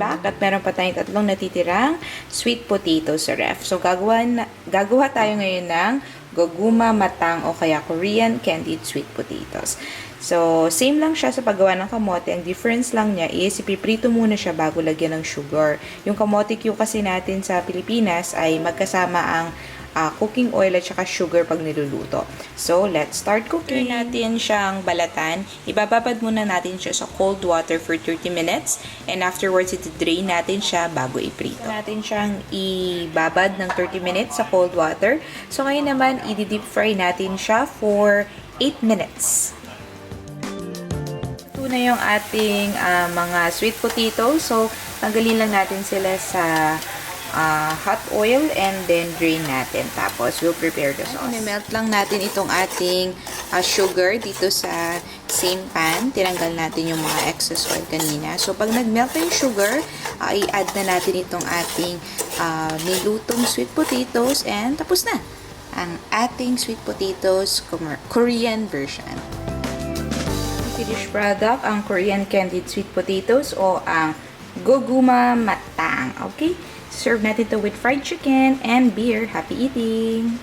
back at meron pa tayong tatlong natitirang sweet potato sa ref. So, gagawa tayo ngayon ng goguma matang o kaya Korean candied sweet potatoes. So, same lang siya sa paggawa ng kamote. Ang difference lang niya is ipiprito muna siya bago lagyan ng sugar. Yung kamote Q kasi natin sa Pilipinas ay magkasama ang cooking oil at saka sugar pag niluluto. So, let's start cooking. Natin siyang balatan. Ibababad muna natin siya sa cold water for 30 minutes and afterwards iti-drain natin siya bago iprito. Natin siyang ibabad ng 30 minutes sa cold water. So, ngayon naman, i-deep fry natin siya for 8 minutes. Ito na yung ating mga sweet potatoes. So, tanggalin lang natin sila sa hot oil and then drain natin. Tapos, we'll prepare the sauce. Melt lang natin itong ating sugar dito sa same pan. Tinanggal natin yung mga excess oil kanina. So, pag nag-melt na yung sugar, i-add na natin itong ating nilutong sweet potatoes and tapos na ang ating sweet potatoes Korean version. Finished product, ang Korean candied sweet potatoes o ang goguma matang. Okay? Serve natin ito with fried chicken and beer. Happy eating!